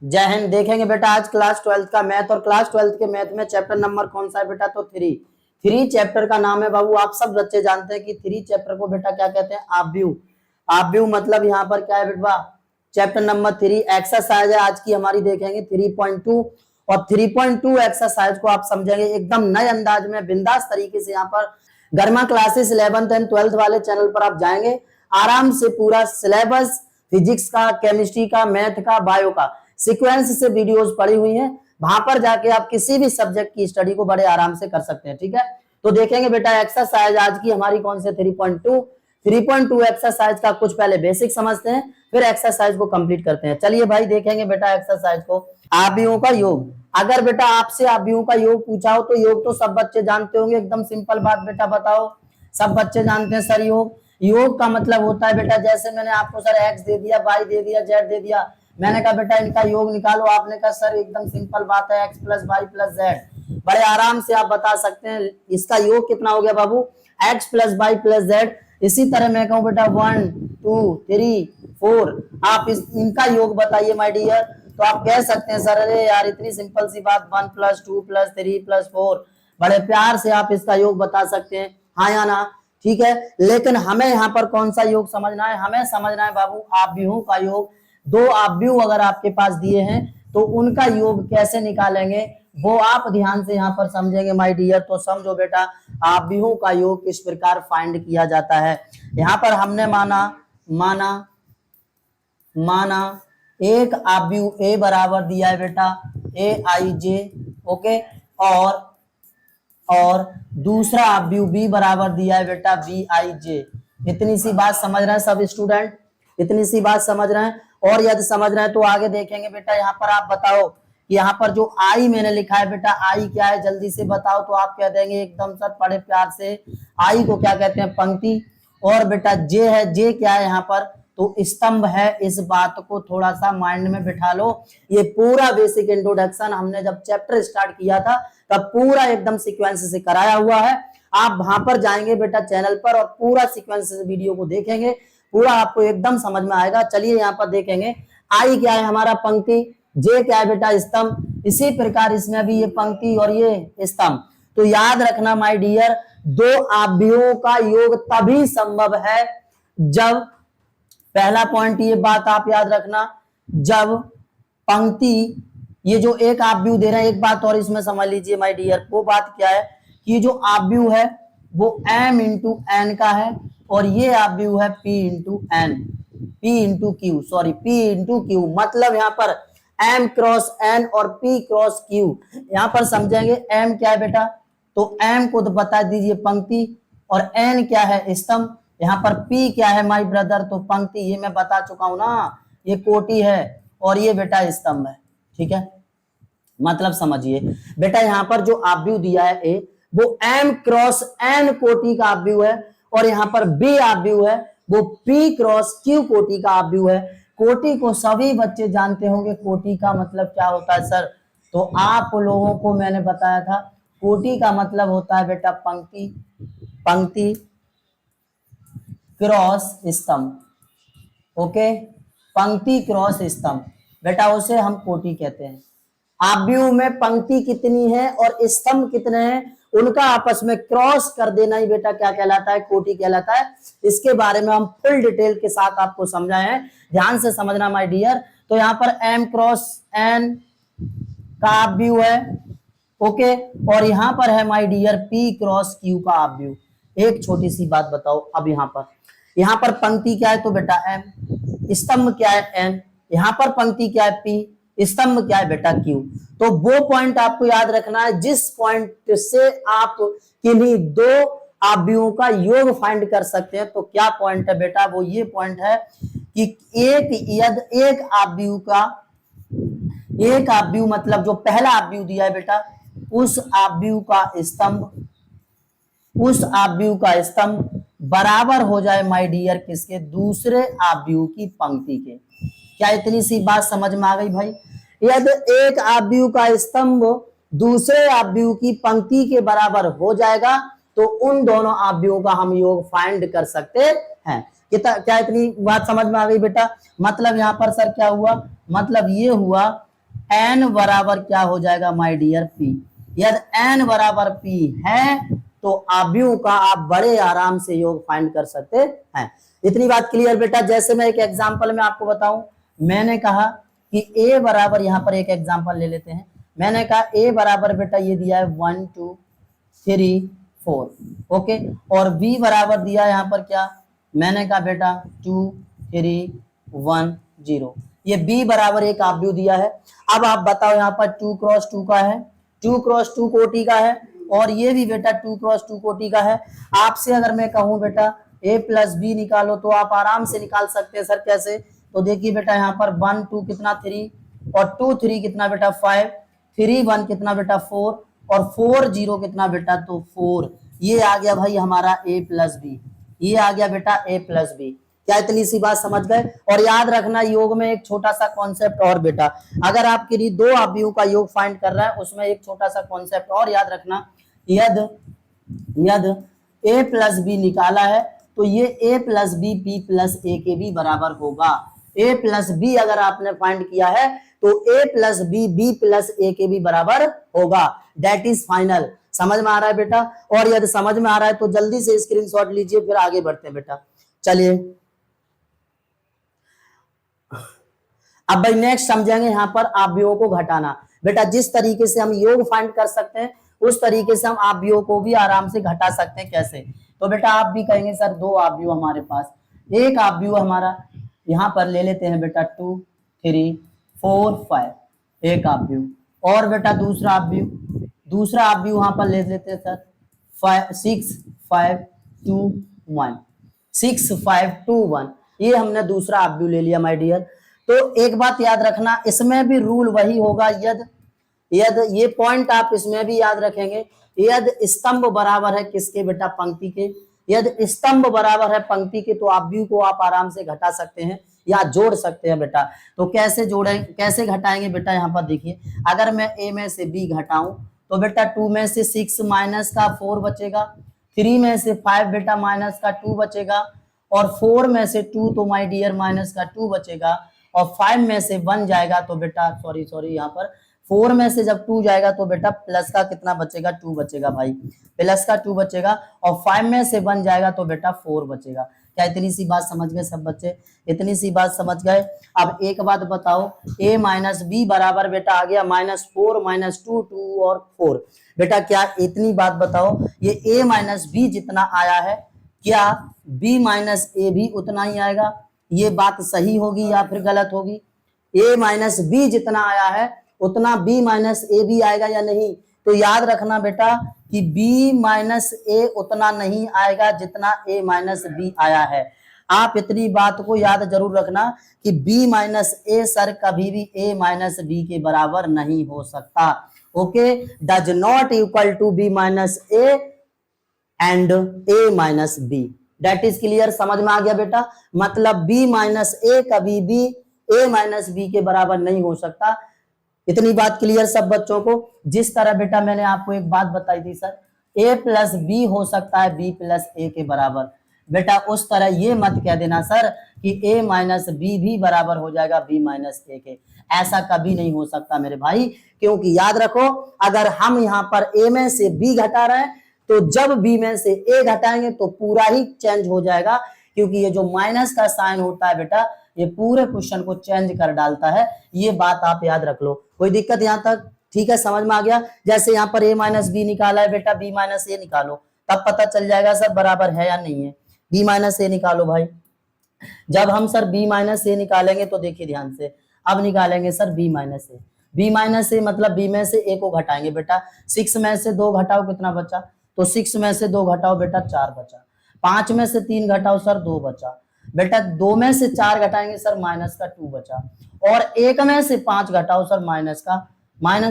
जय हिंद। देखेंगे बेटा आज क्लास 12th का मैथ और क्लास 12th के मैथ में चैप्टर नंबर कौन सा है बेटा? तो थ्री चैप्टर का नाम है बाबू। आप सब बच्चे जानते हैं कि थ्री चैप्टर को बेटा क्या कहते हैं? आव्यूह। आव्यूह मतलब यहाँ पर क्या है बेटा? चैप्टर नंबर 3 एक्सरसाइज है आज की हमारी। देखेंगे 3.2 और 3.2 एक्सरसाइज को आप समझेंगे एकदम नए अंदाज में, बिंदास तरीके से। यहाँ पर गर्मा क्लासेस 11th एंड 12th वाले चैनल पर आप जाएंगे, आराम से पूरा सिलेबस फिजिक्स का, केमिस्ट्री का, मैथ का, बायो का सीक्वेंस से वीडियोस पड़ी हुई हैं। वहां पर जाके आप किसी भी सब्जेक्ट की स्टडी को बड़े आराम से कर सकते हैं। ठीक है, तो देखेंगे बेटा एक्सरसाइज आज की हमारी कौन से 3.2 एक्सरसाइज का कुछ पहले बेसिक समझते हैं, फिर एक्सरसाइज को कंप्लीट करते हैं। चलिए भाई देखेंगे बेटा एक्सरसाइज को। आव्यूहों का योग। अगर बेटा आपसे आव्यूहों का योग पूछा हो तो योग तो सब बच्चे जानते होंगे, एकदम सिंपल बात बेटा बताओ। सब बच्चे जानते हैं सर योग का मतलब होता है बेटा, जैसे मैंने आपको सर एक्स दे दिया, वाई दे दिया, जेड दे दिया, मैंने कहा बेटा इनका योग निकालो, आपने कहा सर एकदम सिंपल बात है X plus Y plus Z. बड़े आराम से आप बता सकते हैं इसका योग कितना हो गया बाबू? X plus Y plus z. इसी तरह मैं कहूं बेटा 1 2 3 4, आप इनका योग बताइए माय डियर। तो आप कह सकते हैं सर अरे यार इतनी सिंपल सी बात, 1 + 2 + 3 + 4। बड़े प्यार से आप इसका योग बता सकते हैं, हाँ या ना? ठीक है, लेकिन हमें यहाँ पर कौन सा योग समझना है? हमें समझना है बाबू आव्यूहों का योग। दो आव्यूह अगर आपके पास दिए हैं तो उनका योग कैसे निकालेंगे वो आप ध्यान से यहाँ पर समझेंगे माय डियर। तो समझो बेटा आव्यूहों का योग किस प्रकार फाइंड किया जाता है। यहाँ पर हमने माना एक आव्यूह ए बराबर दिया है बेटा AIJ, ओके, और दूसरा आव्यूह बी बराबर दिया है बेटा BIJ। इतनी सी बात समझ रहे हैं सब स्टूडेंट? इतनी सी बात समझ रहे हैं? और यदि समझ रहे हैं तो आगे देखेंगे बेटा। यहाँ पर आप बताओ कि यहाँ पर जो आई मैंने लिखा है बेटा, आई क्या है जल्दी से बताओ। तो आप कह देंगे एकदम सर बड़े प्यार से, आई को क्या कहते हैं? पंक्ति। और बेटा जे है, जे क्या है यहाँ पर? तो स्तंभ है। इस बात को थोड़ा सा माइंड में बिठा लो। ये पूरा बेसिक इंट्रोडक्शन हमने जब चैप्टर स्टार्ट किया था तब पूरा एकदम सीक्वेंस से कराया हुआ है। आप वहां पर जाएंगे बेटा चैनल पर और पूरा सीक्वेंस से वीडियो को देखेंगे, पूरा आपको एकदम समझ में आएगा। चलिए यहाँ पर देखेंगे आई क्या है हमारा? पंक्ति। जे क्या है बेटा? स्तंभ। इसी प्रकार इसमें भी ये पंक्ति और ये स्तंभ। तो याद रखना माय डियर, दो आव्यूहों का योग तभी संभव है जब, पहला पॉइंट ये बात आप याद रखना, जब पंक्ति, ये जो एक आव्यूह दे रहे हैं, एक बात और इसमें समझ लीजिए माय डियर, वो बात क्या है कि जो आव्यूह है वो m × n का है और ये आव्यूह है p × q। मतलब यहाँ पर m × n और p × q। यहाँ पर समझेंगे m क्या है बेटा? तो m को तो बता दीजिए पंक्ति, और n क्या है? स्तंभ। यहाँ पर p क्या है माय ब्रदर? तो पंक्ति। ये मैं बता चुका हूं ना, ये कोटि है और ये बेटा स्तंभ है। ठीक है, मतलब समझिए बेटा यहाँ पर जो आव्यूह दिया है ए, वो m × n कोटि का आव्यूह है और यहाँ पर b आव्यूह है वो p × q कोटि का आव्यूह है। कोटि को सभी बच्चे जानते होंगे, कोटि का मतलब क्या होता है सर? तो आप लोगों को मैंने बताया था कोटि का मतलब होता है बेटा पंक्ति क्रॉस स्तंभ। ओके, पंक्ति क्रॉस स्तंभ बेटा, उसे हम कोटि कहते हैं। आव्यूह में पंक्ति कितनी है और स्तंभ कितने हैं, उनका आपस में क्रॉस कर देना ही बेटा क्या कहलाता है? कोटि कहलाता है। इसके बारे में हम फुल डिटेल के साथ आपको समझाए हैं, ध्यान से समझना माय डियर। तो यहाँ पर m × n का आव्यूह है, ओके, और यहाँ पर है माय डियर p × q का आव्यूह। एक छोटी सी बात बताओ, अब यहाँ पर पंक्ति क्या है? तो बेटा m, स्तंभ क्या है? n, यहाँ पर पंक्ति क्या है? p, स्तंभ क्या है बेटा? q। तो वो पॉइंट आपको याद रखना है जिस पॉइंट से आप किन्हीं दो आव्यूहों का योग फाइंड कर सकते हैं। तो क्या पॉइंट है बेटा? वो ये पॉइंट है कि एक आव्यूह मतलब जो पहला आव्यूह दिया है बेटा, उस आव्यूह का स्तंभ बराबर हो जाए माय डियर किसके? दूसरे आव्यूह की पंक्ति के। क्या इतनी सी बात समझ में आ गई भाई? यदि एक आव्यूह का स्तंभ दूसरे आव्यूह की पंक्ति के बराबर हो जाएगा तो उन दोनों आव्यूहों का हम योग फाइंड कर सकते हैं। क्या इतनी बात समझ में आ गई बेटा? मतलब यहाँ पर सर क्या हुआ? मतलब ये हुआ n बराबर क्या हो जाएगा माय डियर p। यदि n बराबर p है तो आव्यूह का आप बड़े आराम से योग फाइंड कर सकते हैं। इतनी बात क्लियर बेटा। जैसे मैं एक एग्जांपल में आपको बताऊं, मैंने कहा कि a बराबर, यहां पर एक एग्जांपल ले लेते हैं। मैंने कहा a बराबर बेटा ये दिया है 1 2 3 4, ओके, और b बराबर दिया है यहाँ पर क्या, मैंने कहा बेटा 2 3 1 0। ये b बराबर एक आव्यूह दिया है। अब आप बताओ यहाँ पर 2 क्रॉस 2 का है, 2 क्रॉस 2 कोटि का है, और ये भी बेटा 2 क्रॉस 2 कोटि का है। आपसे अगर मैं कहूं बेटा a प्लस बी निकालो तो आप आराम से निकाल सकते हैं। सर कैसे? तो देखिए बेटा यहाँ पर 1 2 कितना 3, और 2 3 कितना बेटा 5, 3 1 कितना बेटा 4, और 4 0 कितना बेटा तो 4। ये आ गया भाई हमारा a प्लस बी, ये आ गया बेटा a प्लस बी। क्या इतनी सी बात समझ गए? और याद रखना योग में एक छोटा सा कॉन्सेप्ट और बेटा, अगर आपके लिए दो आव्यूहों का योग फाइंड कर रहा है उसमें एक छोटा सा कॉन्सेप्ट और याद रखना, यदि a प्लस बी निकाला है तो ये a plus B p plus a के भी बराबर होगा। a प्लस बी अगर आपने फाइंड किया है तो a plus B b plus a के भी बराबर होगा। That is final. समझ में आ रहा है बेटा? और यदि समझ में आ रहा है तो जल्दी से स्क्रीनशॉट लीजिए, फिर आगे बढ़ते हैं बेटा। चलिए अब भाई नेक्स्ट समझेंगे यहाँ पर आव्यूहों को घटाना। बेटा जिस तरीके से हम योग फाइंड कर सकते हैं उस तरीके से हम आव्यूहों को भी आराम से घटा सकते हैं। कैसे? तो बेटा आप भी कहेंगे सर दो आव्यूह हमारे पास, एक आव्यूह हमारा यहाँ पर ले लेते हैं बेटा 2 3 4 5, एक आव्यूह, और बेटा दूसरा आव्यूह वहां पर ले लेते हैं सर 6 5 2 1, 6 5 2 1, ये हमने दूसरा आव्यूह ले लिया माय डियर। तो एक बात याद रखना, इसमें भी रूल वही होगा, यदि ये पॉइंट आप इसमें भी याद रखेंगे, यदि स्तंभ बराबर है किसके बेटा, पंक्ति के। यदि स्तंभ बराबर है पंक्ति के तो आव्यूह को आप आराम से घटा सकते हैं या जोड़ सकते हैं बेटा। तो कैसे जोड़ेंगे, कैसे घटाएंगे बेटा? यहाँ पर देखिए, अगर मैं a में से b घटाऊं तो बेटा 2 में से 6 माइनस का 4 बचेगा, 3 में से 5 बेटा माइनस का 2 बचेगा, और 4 में से 2 तो माय डियर माइनस का 2 बचेगा, और 5 में से 1 जाएगा तो बेटा सॉरी यहाँ पर 4 में से जब 2 जाएगा तो बेटा प्लस का कितना बचेगा, 2 बचेगा भाई, प्लस का 2 बचेगा, और 5 में से 1 जाएगा तो बेटा 4 बचेगा। क्या इतनी सी बात समझ गए सब बच्चे? इतनी सी बात समझ गए। अब एक बात बताओ, a माइनस बी बराबर बेटा आ गया -4 -2 2 और 4। बेटा क्या इतनी बात बताओ, ये a माइनस बी जितना आया है क्या b माइनस ए भी उतना ही आएगा? ये बात सही होगी या फिर गलत होगी? a माइनस बी जितना आया है उतना b माइनस ए भी आएगा या नहीं? तो याद रखना बेटा कि b माइनस ए उतना नहीं आएगा जितना a माइनस बी आया है। आप इतनी बात को याद जरूर रखना कि b माइनस ए सर कभी भी a माइनस बी के बराबर नहीं हो सकता। Okay, does not equal to b minus A and a minus B. That is clear? समझ में आ गया बेटा? मतलब b माइनस ए कभी भी a माइनस बी के बराबर नहीं हो सकता। इतनी बात क्लियर सब बच्चों को? जिस तरह बेटा मैंने आपको एक बात बताई थी सर, a प्लस बी हो सकता है b प्लस ए के बराबर, बेटा उस तरह ये मत कह देना सर कि a माइनस बी भी बराबर हो जाएगा b माइनस ए के। ऐसा कभी नहीं हो सकता मेरे भाई, क्योंकि याद रखो अगर हम यहाँ पर a में से b घटा रहे हैं तो जब b में से a घटाएंगे तो पूरा ही चेंज हो जाएगा, क्योंकि ये जो माइनस का साइन होता है बेटा ये पूरे क्वेश्चन को चेंज कर डालता है। ये बात आप याद रख लो। कोई दिक्कत यहाँ तक? ठीक है, समझ में आ गया? जैसे यहाँ पर a माइनस बी निकाला है बेटा, b माइनस ए निकालो, तब पता चल जाएगा सर बराबर है या नहीं है। b माइनस ए निकालो भाई। जब हम सर b माइनस ए निकालेंगे तो देखिए ध्यान से, अब निकालेंगे सर b माइनस ए। b माइनस ए मतलब b में से a को घटाएंगे बेटा, 6 में से 2 घटाओ कितना बचा? तो 6 में से 2 घटाओ बेटा 4 बचा, 5 में से 3 घटाओ सर 2 बचा, बेटा 2 में से 4 घटाएंगे सर माइनस का 2 बचा, और 1 में से 5 घटाओ सर माइनस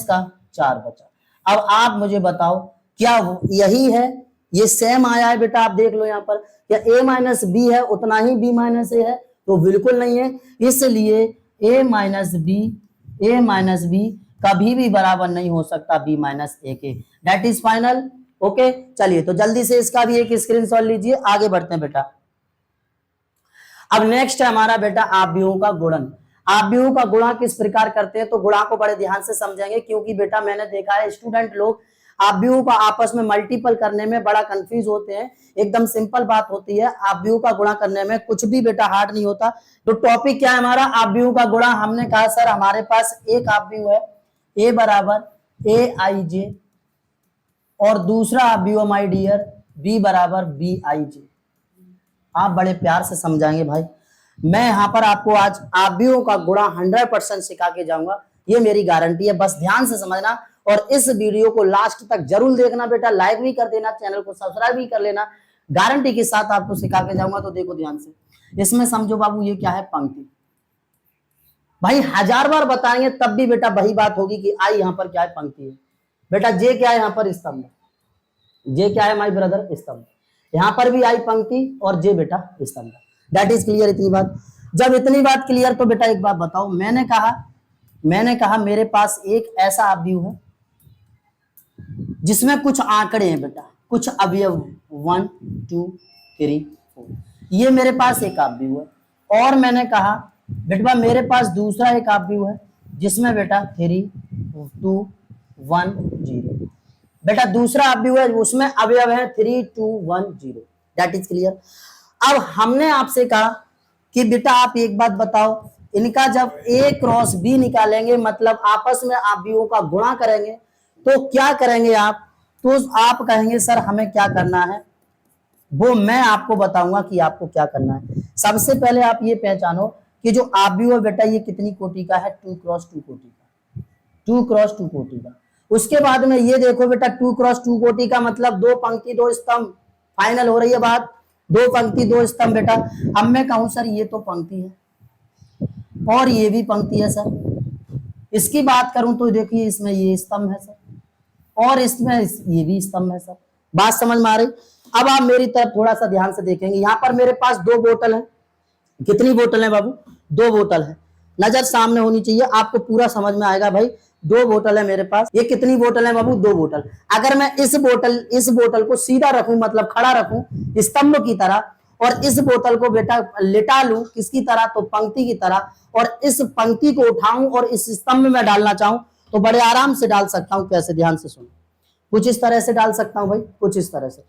का 4 बचा। अब आप मुझे बताओ क्या यही है? ये सेम आया है बेटा, आप देख लो यहाँ पर, क्या a माइनस बी है उतना ही b माइनस ए है? तो बिल्कुल नहीं है। इसलिए a माइनस बी कभी भी बराबर नहीं हो सकता b माइनस ए के। That is final. ओके, चलिए तो जल्दी से इसका भी एक स्क्रीनशॉट लीजिए, आगे बढ़ते हैं बेटा। अब नेक्स्ट है हमारा बेटा आव्यूहों का गुणन। आव्यूह का गुणा किस प्रकार करते हैं, तो गुणा को बड़े ध्यान से समझेंगे, क्योंकि बेटा मैंने देखा है स्टूडेंट लोग आव्यूह का आपस में मल्टीपल करने में बड़ा कंफ्यूज होते हैं। एकदम सिंपल बात होती है, आव्यूह का गुणा करने में कुछ भी बेटा हार्ड नहीं होता। तो टॉपिक क्या है हमारा, आव्यूह का गुणा। हमने कहा सर हमारे पास एक आव्यूह है a बराबर ए आई जे, और दूसरा आव्यूह माय डियर b बराबर बी आई जे। आप बड़े प्यार से समझाएंगे भाई, मैं यहाँ पर आपको आज आव्यूहों का गुणा 100% सिखा के जाऊंगा, ये मेरी गारंटी है। बस ध्यान से समझना और इस वीडियो को लास्ट तक जरूर देखना बेटा, लाइक भी कर देना, चैनल को सब्सक्राइब भी कर लेना, गारंटी के साथ आपको सिखा के जाऊंगा। तो देखो ध्यान से, इसमें समझो बाबू ये क्या है, पंक्ति। भाई 1000 बार बताएंगे तब भी बेटा वही बात होगी कि आई यहाँ पर क्या है, पंक्ति है। बेटा जे क्या है यहाँ पर, स्तंभ। जे क्या है माय ब्रदर, स्तंभ। यहाँ पर भी आई पंक्ति और जे बेटा स्तंभ। दैट इज क्लियर, इतनी बात। जब इतनी बात क्लियर, तो बेटा एक बात बताओ, मैंने कहा मेरे पास एक ऐसा आव्यूह है जिसमें कुछ आंकड़े हैं बेटा, कुछ अवयव 1 2 3 4, ये मेरे पास एक आव्यूह है। और मैंने कहा बेटा मेरे पास दूसरा एक आव्यूह है जिसमें बेटा 3 2 1 0, बेटा दूसरा आव्यूह है उसमें अवयव है 3 2 1 0। That is clear. अब हमने आपसे कहा कि बेटा आप एक बात बताओ, इनका जब a क्रॉस b निकालेंगे, मतलब आपस में आव्यूहों का गुणा करेंगे, तो क्या करेंगे आप, तो आप कहेंगे सर हमें क्या करना है, वो मैं आपको बताऊंगा कि आपको क्या करना है। सबसे पहले आप ये पहचानो कि जो आव्यूह है बेटा ये कितनी कोटि का है, 2 क्रॉस 2 कोटि का, 2 क्रॉस 2 कोटि का। उसके बाद में ये देखो बेटा 2 क्रॉस 2 कोटि का मतलब 2 पंक्ति 2 स्तंभ, फाइनल हो रही है बात, 2 पंक्ति 2 स्तंभ। बेटा अब मैं कहूं सर ये तो पंक्ति है और ये भी पंक्ति है सर, इसकी बात करूं तो देखिए इसमें ये स्तंभ है सर, और इसमें ये भी स्तंभ है सर। बात समझ में आ रही। अब आप मेरी तरफ थोड़ा सा ध्यान से देखेंगे, यहाँ पर मेरे पास 2 बोतल है। कितनी बोतल है बाबू, 2 बोतल है। नजर सामने होनी चाहिए, आपको पूरा समझ में आएगा भाई। 2 बोतल है मेरे पास। ये कितनी बोतल है बाबू, 2 बोतल। अगर मैं इस बोतल को सीधा रखूं, मतलब खड़ा रखूं स्तंभ की तरह, और इस बोतल को बेटा लिटा लूं किसकी तरह, तो पंक्ति की तरह, और इस पंक्ति को उठाऊं और इस स्तंभ में डालना चाहूं, तो बड़े आराम से डाल सकता हूं। कैसे, ध्यान से सुनो। कुछ इस तरह से डाल सकता हूं भाई, कुछ इस तरह से,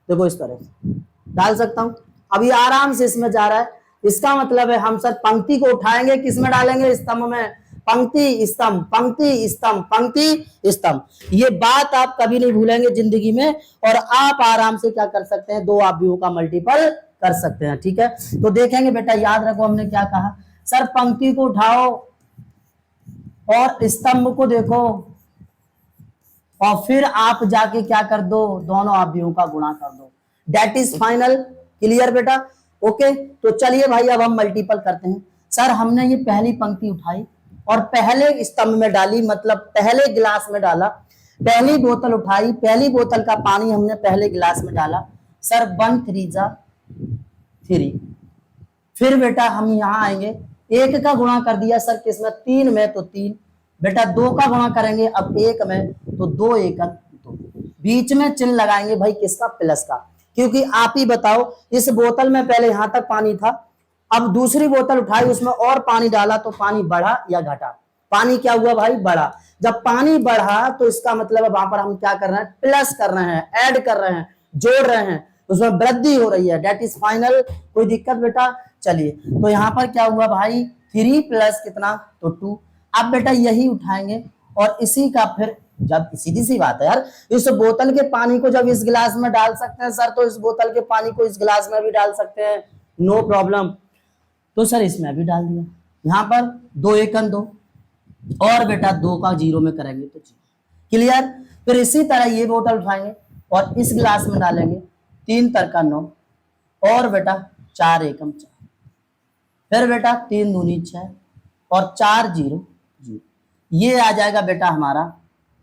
देखो इस तरह से डाल सकता हूं। अभी आराम से इसमें जा रहा है, इसका मतलब है हम सर पंक्ति को उठाएंगे, किसमें डालेंगे, स्तंभ में। पंक्ति स्तंभ, पंक्ति स्तंभ, पंक्ति स्तंभ। ये बात आप कभी नहीं भूलेंगे जिंदगी में, और आप आराम से क्या कर सकते हैं, 2 आव्यूहों का मल्टीपल कर सकते हैं। ठीक है, तो देखेंगे बेटा, याद रखो हमने क्या कहा, सर पंक्ति को उठाओ और स्तंभ को देखो, और फिर आप जाके क्या कर दो, दोनों आव्यूहों का गुणा कर दो। दैट इज फाइनल, क्लियर बेटा। ओके, तो चलिए भाई अब हम मल्टीपल करते हैं। सर हमने ये पहली पंक्ति उठाई और पहले स्तंभ में डाली, मतलब पहले गिलास में डाला। पहली बोतल उठाई, पहली बोतल का पानी हमने पहले गिलास में डाला। सर 1 3 जा 3। फिर बेटा हम यहाँ आएंगे, 1 का गुणा कर दिया सर किसमें, 3 में, तो 3। बेटा 2 का गुणा करेंगे अब 1 में, तो 2 1 2। बीच में चिन्ह लगाएंगे भाई किसका, प्लस का, क्योंकि आप ही बताओ इस बोतल में पहले यहां तक पानी था, अब दूसरी बोतल उठाई उसमें और पानी डाला, तो पानी बढ़ा या घटा, पानी क्या हुआ भाई, बढ़ा। जब पानी बढ़ा तो इसका मतलब है वहां पर हम क्या कर रहे हैं, प्लस कर रहे हैं, ऐड कर रहे हैं, जोड़ रहे हैं, उसमें वृद्धि हो रही है। That is final. कोई दिक्कत बेटा। चलिए, तो यहाँ पर क्या हुआ भाई, 3 प्लस कितना, तो 2। अब बेटा यही उठाएंगे और इसी का फिर, जब सीधी सी बात है यार, इस बोतल के पानी को जब इस गिलास में डाल सकते हैं सर, तो इस बोतल के पानी को इस गिलास में भी डाल सकते हैं, नो प्रॉब्लम। तो सर इसमें भी डाल दिया, यहाँ पर 2 1 2, और बेटा 2 का 0 में करेंगे तो 0, क्लियर। फिर इसी तरह ये बोतल उठाएंगे और इस गिलास में डालेंगे, 3 3 9, और बेटा 4 1 4, फिर बेटा 3 2 6, और 4 0 0। ये आ जाएगा बेटा हमारा।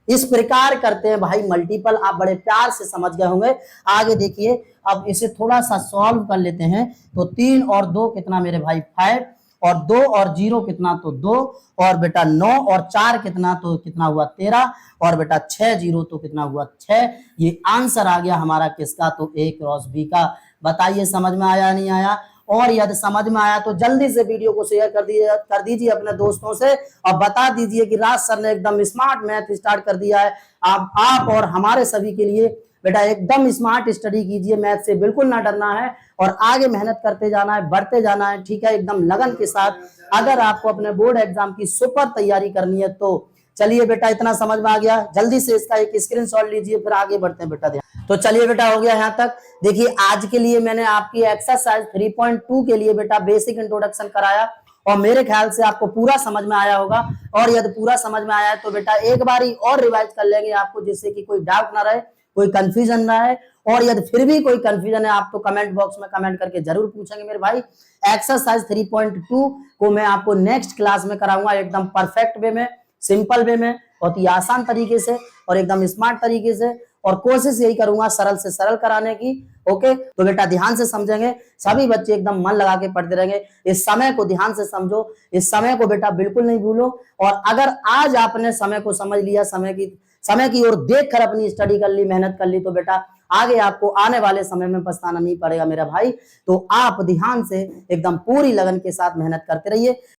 इस प्रकार करते हैं भाई मल्टीपल, आप बड़े प्यार से समझ गए होंगे। आगे देखिए, अब इसे थोड़ा सा सॉल्व कर लेते हैं। तो 3 और 2 कितना मेरे भाई, 5, और 2 और 0 कितना, तो 2, और बेटा 9 और 4 कितना, तो कितना हुआ 13, और बेटा 6 0 तो कितना हुआ 6। ये आंसर आ गया हमारा किसका, तो A क्रॉस B का। बताइए समझ में आया नहीं आया। और यदि समझ में आया तो जल्दी से वीडियो को शेयर कर दीजिए अपने दोस्तों से और बता दीजिए कि राज सर ने एकदम स्मार्ट मैथ स्टार्ट कर दिया है। आप और हमारे सभी के लिए बेटा एकदम स्मार्ट स्टडी कीजिए, मैथ से बिल्कुल ना डरना है और आगे मेहनत करते जाना है, बढ़ते जाना है, ठीक है, एकदम लगन के साथ। अगर आपको अपने बोर्ड एग्जाम की सुपर तैयारी करनी है तो चलिए बेटा, इतना समझ में आ गया, जल्दी से इसका एक स्क्रीनशॉट लीजिए, फिर आगे बढ़ते हैं बेटा। तो चलिए बेटा, हो गया यहाँ तक। देखिए आज के लिए मैंने आपकी एक्सरसाइज 3.2 के लिए बेटा बेसिक इंट्रोडक्शन कराया और मेरे ख्याल से आपको पूरा समझ में आया होगा। और यदि पूरा समझ में आया है तो बेटा एक बारी और रिवाइज कर लेंगे आपको, जिससे कि कोई डाउट ना रहे, कोई कंफ्यूजन ना है। और यदि फिर भी कोई कंफ्यूजन है आप तो कमेंट बॉक्स में कमेंट करके जरूर पूछेंगे मेरे भाई। एक्सरसाइज 3.2 को मैं आपको नेक्स्ट क्लास में कराऊंगा एकदम परफेक्ट वे में, सिंपल वे में, बहुत ही आसान तरीके से और एकदम स्मार्ट तरीके से, और कोशिश यही करूंगा सरल से सरल कराने की। ओके, तो बेटा ध्यान से समझेंगे, सभी बच्चे एकदम मन लगा के पढ़ते रहेंगे। इस समय को ध्यान से समझो, इस समय को बेटा बिल्कुल नहीं भूलो। और अगर आज आपने समय को समझ लिया, समय की ओर देखकर अपनी स्टडी कर ली, मेहनत कर ली, तो बेटा आगे आपको आने वाले समय में पछताना नहीं पड़ेगा मेरा भाई। तो आप ध्यान से एकदम पूरी लगन के साथ मेहनत करते रहिए।